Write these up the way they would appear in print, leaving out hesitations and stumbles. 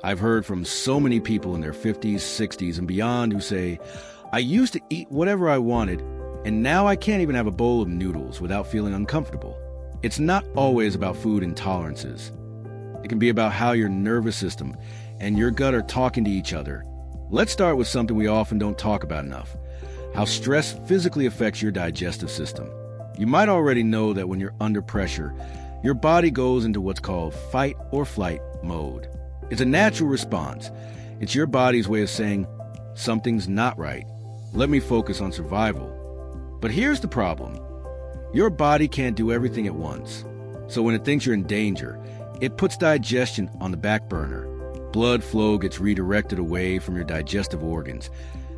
I've heard from so many people in their 50s, 60s, and beyond who say, I used to eat whatever I wanted, and now I can't even have a bowl of noodles without feeling uncomfortable. It's not always about food intolerances. It can be about how your nervous system and your gut are talking to each other. Let's start with something we often don't talk about enough: how stress physically affects your digestive system. You might already know that when you're under pressure, your body goes into what's called fight or flight mode. It's a natural response. It's your body's way of saying, something's not right. Let me focus on survival. But here's the problem. Your body can't do everything at once. So when it thinks you're in danger, it puts digestion on the back burner. Blood flow gets redirected away from your digestive organs.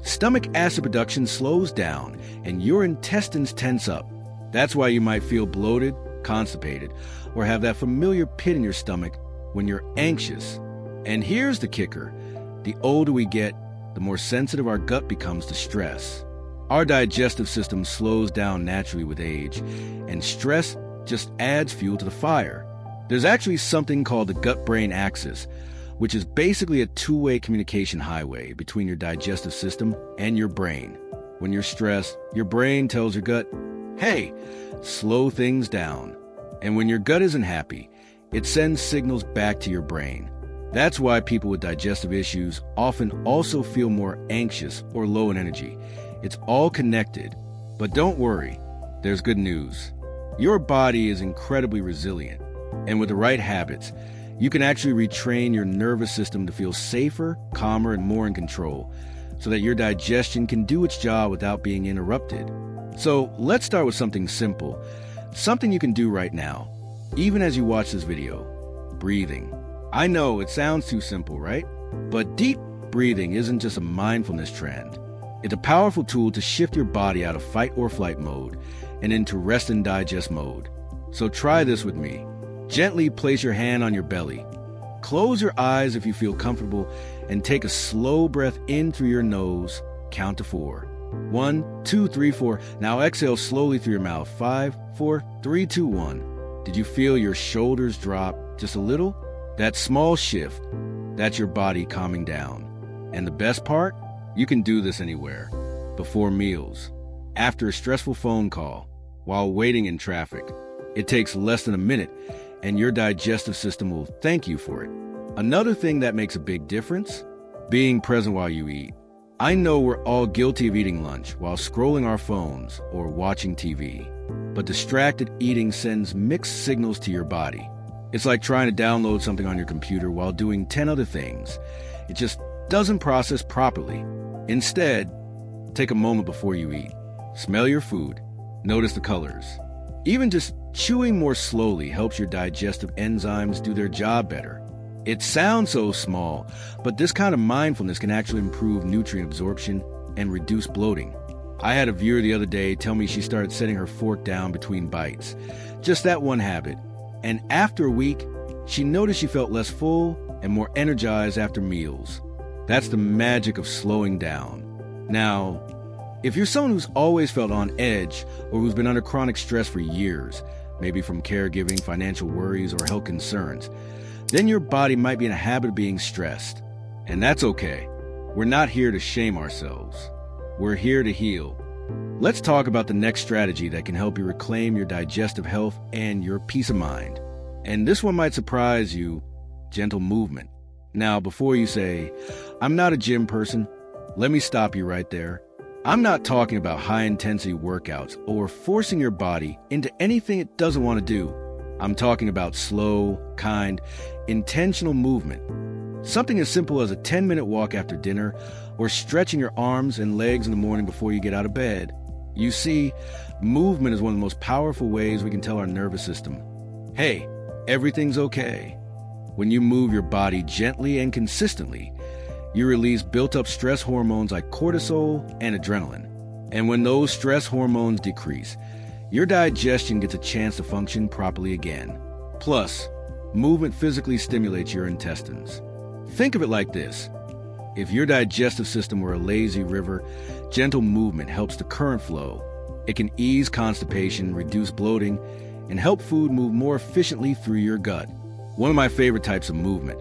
Stomach acid production slows down, and your intestines tense up. That's why you might feel bloated, constipated, or have that familiar pit in your stomach when you're anxious. And here's the kicker. The older we get, the more sensitive our gut becomes to stress. Our digestive system slows down naturally with age, and stress just adds fuel to the fire. There's actually something called the gut-brain axis, which is basically a two-way communication highway between your digestive system and your brain. When you're stressed, your brain tells your gut, hey, slow things down. And when your gut isn't happy, it sends signals back to your brain. That's why people with digestive issues often also feel more anxious or low in energy. It's all connected. But don't worry, there's good news. Your body is incredibly resilient, and with the right habits, you can actually retrain your nervous system to feel safer, calmer, and more in control, so that your digestion can do its job without being interrupted. So let's start with something simple, something you can do right now, even as you watch this video: breathing. I know it sounds too simple, right? But deep breathing isn't just a mindfulness trend. It's a powerful tool to shift your body out of fight or flight mode and into rest and digest mode. So try this with me. Gently place your hand on your belly. Close your eyes if you feel comfortable, and take a slow breath in through your nose. Count to 4. 1, 2, 3, 4. Now exhale slowly through your mouth. 5, 4, 3, 2, 1. Did you feel your shoulders drop just a little? That small shift, that's your body calming down. And the best part? You can do this anywhere. Before meals, after a stressful phone call, while waiting in traffic. It takes less than a minute, and your digestive system will thank you for it. Another thing that makes a big difference? Being present while you eat. I know we're all guilty of eating lunch while scrolling our phones or watching TV. But distracted eating sends mixed signals to your body. It's like trying to download something on your computer while doing 10 other things. It just doesn't process properly. Instead, take a moment before you eat. Smell your food. Notice the colors. Even just chewing more slowly helps your digestive enzymes do their job better. It sounds so small, but this kind of mindfulness can actually improve nutrient absorption and reduce bloating. I had a viewer the other day tell me she started setting her fork down between bites. Just that one habit. And after a week, she noticed she felt less full and more energized after meals. That's the magic of slowing down. Now, if you're someone who's always felt on edge or who's been under chronic stress for years, maybe from caregiving, financial worries, or health concerns, then your body might be in a habit of being stressed. And that's okay. We're not here to shame ourselves. We're here to heal. Let's talk about the next strategy that can help you reclaim your digestive health and your peace of mind. And this one might surprise you: gentle movement. Now, before you say, I'm not a gym person, let me stop you right there. I'm not talking about high-intensity workouts or forcing your body into anything it doesn't want to do. I'm talking about slow, kind, intentional movement. Something as simple as a 10-minute walk after dinner or stretching your arms and legs in the morning before you get out of bed. You see, movement is one of the most powerful ways we can tell our nervous system, hey, everything's okay. When you move your body gently and consistently, you release built-up stress hormones like cortisol and adrenaline. And when those stress hormones decrease, your digestion gets a chance to function properly again. Plus, movement physically stimulates your intestines. Think of it like this. If your digestive system were a lazy river, gentle movement helps the current flow. It can ease constipation, reduce bloating, and help food move more efficiently through your gut. One of my favorite types of movement: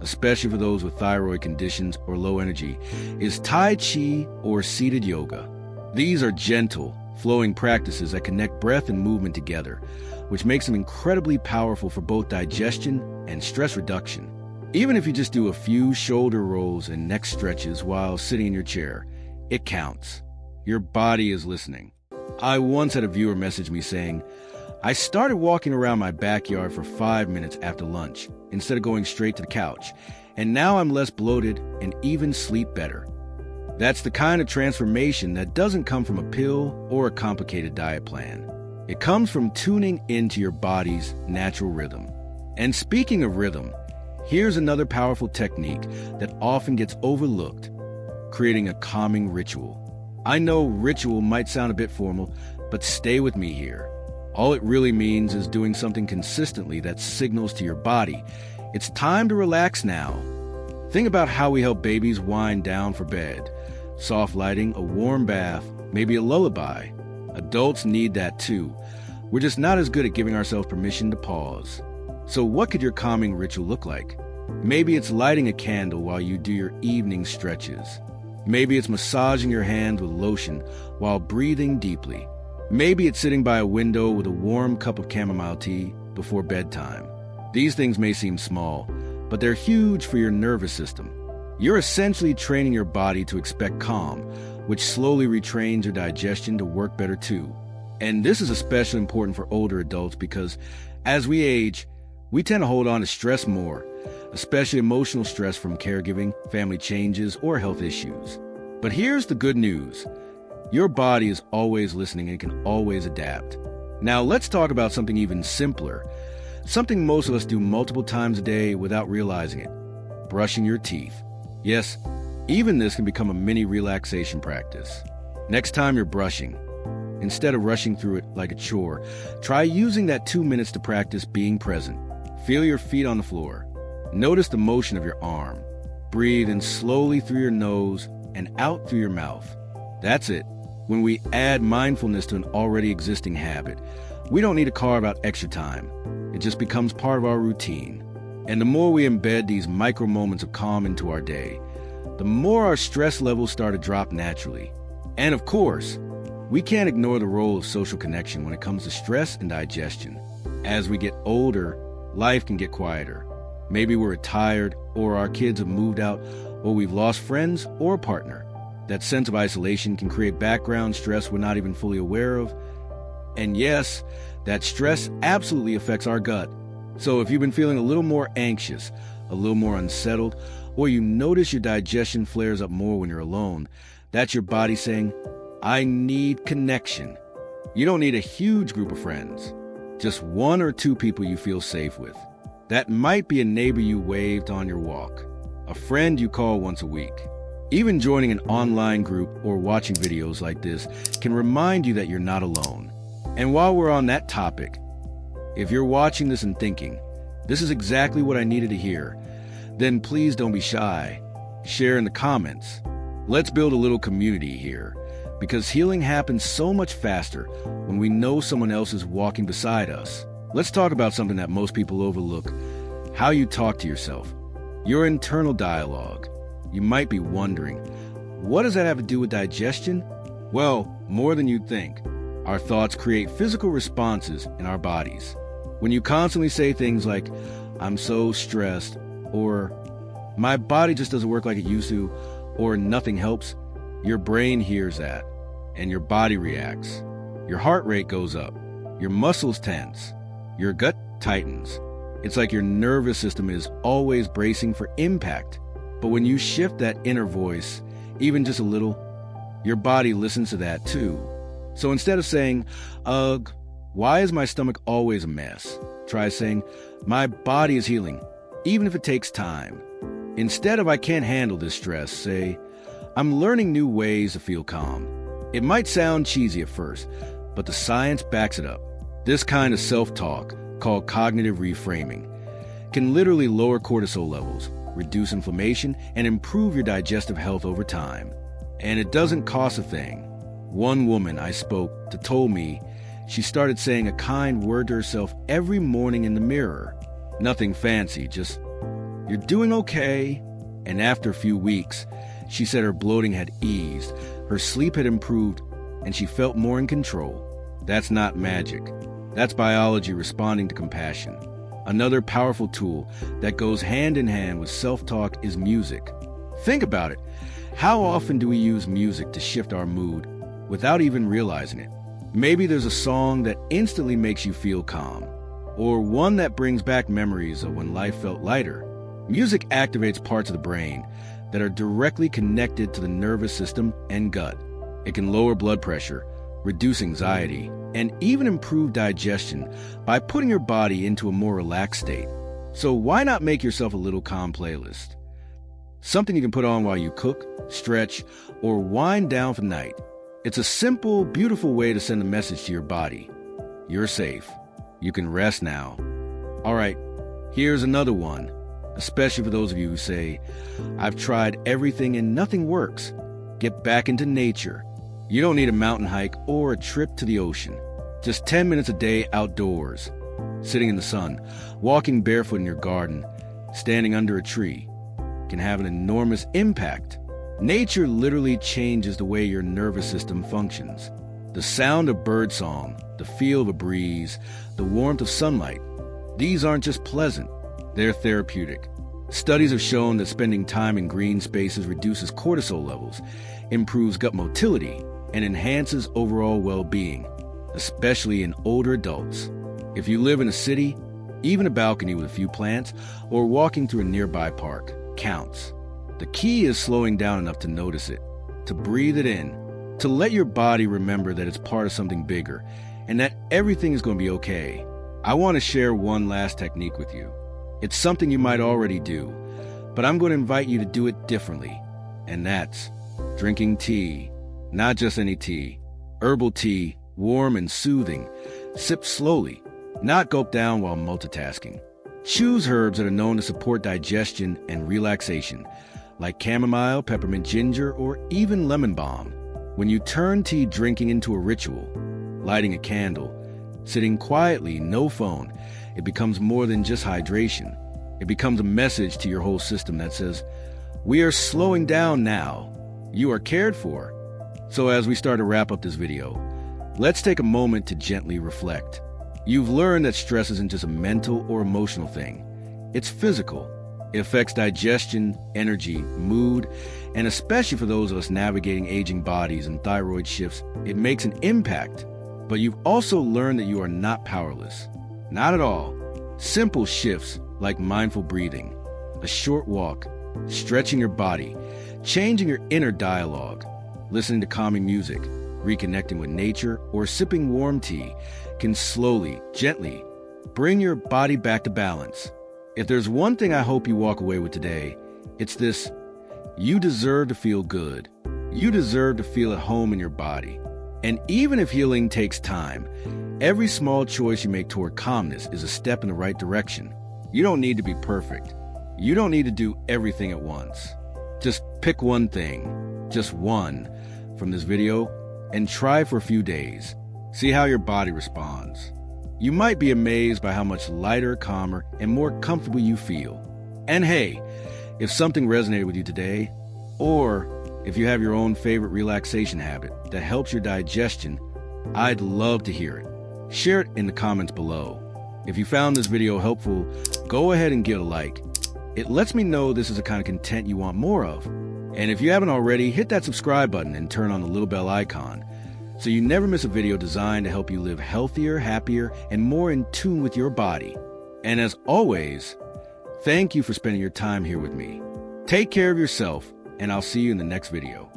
especially for those with thyroid conditions or low energy, is Tai Chi or seated yoga. These are gentle, flowing practices that connect breath and movement together, which makes them incredibly powerful for both digestion and stress reduction. Even if you just do a few shoulder rolls and neck stretches while sitting in your chair, it counts. Your body is listening. I once had a viewer message me saying, I started walking around my backyard for 5 minutes after lunch instead of going straight to the couch, and now I'm less bloated and even sleep better. That's the kind of transformation that doesn't come from a pill or a complicated diet plan. It comes from tuning into your body's natural rhythm. And speaking of rhythm, here's another powerful technique that often gets overlooked: creating a calming ritual. I know ritual might sound a bit formal, but stay with me here. All it really means is doing something consistently that signals to your body, it's time to relax now. Think about how we help babies wind down for bed. Soft lighting, a warm bath, maybe a lullaby. Adults need that too. We're just not as good at giving ourselves permission to pause. So what could your calming ritual look like? Maybe it's lighting a candle while you do your evening stretches. Maybe it's massaging your hands with lotion while breathing deeply. Maybe it's sitting by a window with a warm cup of chamomile tea before bedtime. These things may seem small, but they're huge for your nervous system. You're essentially training your body to expect calm, which slowly retrains your digestion to work better too. And this is especially important for older adults because as we age, we tend to hold on to stress more, especially emotional stress from caregiving, family changes, or health issues. But here's the good news. Your body is always listening and can always adapt. Now let's talk about something even simpler, something most of us do multiple times a day without realizing it: brushing your teeth. Yes, even this can become a mini relaxation practice. Next time you're brushing, instead of rushing through it like a chore, try using that 2 minutes to practice being present. Feel your feet on the floor. Notice the motion of your arm. Breathe in slowly through your nose and out through your mouth. That's it. When we add mindfulness to an already existing habit, we don't need to carve out extra time. It just becomes part of our routine. And the more we embed these micro moments of calm into our day, the more our stress levels start to drop naturally. And of course, we can't ignore the role of social connection when it comes to stress and digestion. As we get older, life can get quieter. Maybe we're retired, or our kids have moved out, or we've lost friends or a partner. That sense of isolation can create background stress we're not even fully aware of. And yes, that stress absolutely affects our gut. So if you've been feeling a little more anxious, a little more unsettled, or you notice your digestion flares up more when you're alone, that's your body saying, I need connection. You don't need a huge group of friends, just 1 or 2 people you feel safe with. That might be a neighbor you waved on your walk, a friend you call once a week. Even joining an online group or watching videos like this can remind you that you're not alone. And while we're on that topic, if you're watching this and thinking, this is exactly what I needed to hear, then please don't be shy. Share in the comments. Let's build a little community here, because healing happens so much faster when we know someone else is walking beside us. Let's talk about something that most people overlook: how you talk to yourself, your internal dialogue. You might be wondering, what does that have to do with digestion? Well, more than you'd think. Our thoughts create physical responses in our bodies. When you constantly say things like, I'm so stressed, or my body just doesn't work like it used to, or nothing helps, your brain hears that, and your body reacts. Your heart rate goes up, your muscles tense, your gut tightens. It's like your nervous system is always bracing for impact. But when you shift that inner voice, even just a little, your body listens to that too. So instead of saying, ugh, why is my stomach always a mess? Try saying, my body is healing, even if it takes time. Instead of I can't handle this stress, say, I'm learning new ways to feel calm. It might sound cheesy at first, but the science backs it up. This kind of self-talk, called cognitive reframing, can literally lower cortisol levels, reduce inflammation, and improve your digestive health over time. And it doesn't cost a thing. One woman I spoke to told me she started saying a kind word to herself every morning in the mirror. Nothing fancy, just "You're doing okay." And after a few weeks, she said her bloating had eased, her sleep had improved, and she felt more in control. That's not magic. That's biology responding to compassion. Another powerful tool that goes hand in hand with self-talk is music. Think about it. How often do we use music to shift our mood without even realizing it? Maybe there's a song that instantly makes you feel calm, or one that brings back memories of when life felt lighter. Music activates parts of the brain that are directly connected to the nervous system and gut. It can lower blood pressure, reduce anxiety, and even improve digestion by putting your body into a more relaxed state. So why not make yourself a little calm playlist? Something you can put on while you cook, stretch, or wind down for the night. It's a simple, beautiful way to send a message to your body. You're safe. You can rest now. All right, here's another one, especially for those of you who say, "I've tried everything and nothing works." Get back into nature. You don't need a mountain hike or a trip to the ocean. Just 10 minutes a day outdoors, sitting in the sun, walking barefoot in your garden, standing under a tree, can have an enormous impact. Nature literally changes the way your nervous system functions. The sound of birdsong, the feel of a breeze, the warmth of sunlight, these aren't just pleasant, they're therapeutic. Studies have shown that spending time in green spaces reduces cortisol levels, improves gut motility, and enhances overall well-being, especially in older adults. If you live in a city, even a balcony with a few plants or walking through a nearby park counts. The key is slowing down enough to notice it, to breathe it in, to let your body remember that it's part of something bigger and that everything is going to be okay. I want to share one last technique with you. It's something you might already do, but I'm going to invite you to do it differently, and that's drinking tea. Not just any tea. Herbal tea, warm and soothing. Sip slowly, not gulp down while multitasking. Choose herbs that are known to support digestion and relaxation, like chamomile, peppermint ginger, or even lemon balm. When you turn tea drinking into a ritual, lighting a candle, sitting quietly, no phone, it becomes more than just hydration. It becomes a message to your whole system that says, "We are slowing down now. You are cared for." So as we start to wrap up this video, let's take a moment to gently reflect. You've learned that stress isn't just a mental or emotional thing. It's physical. It affects digestion, energy, mood, and especially for those of us navigating aging bodies and thyroid shifts, it makes an impact. But you've also learned that you are not powerless. Not at all. Simple shifts like mindful breathing, a short walk, stretching your body, changing your inner dialogue, listening to calming music, reconnecting with nature, or sipping warm tea can slowly, gently bring your body back to balance. If there's one thing I hope you walk away with today, it's this: you deserve to feel good. You deserve to feel at home in your body. And even if healing takes time, every small choice you make toward calmness is a step in the right direction. You don't need to be perfect. You don't need to do everything at once. Just pick one thing, just one, from this video and try for a few days. See how your body responds. You might be amazed by how much lighter, calmer, and more comfortable you feel. And hey, if something resonated with you today, or if you have your own favorite relaxation habit that helps your digestion, I'd love to hear it. Share it in the comments below. If you found this video helpful, go ahead and give it a like. It lets me know this is the kind of content you want more of. And if you haven't already, hit that subscribe button and turn on the little bell icon so you never miss a video designed to help you live healthier, happier, and more in tune with your body. And as always, thank you for spending your time here with me. Take care of yourself, and I'll see you in the next video.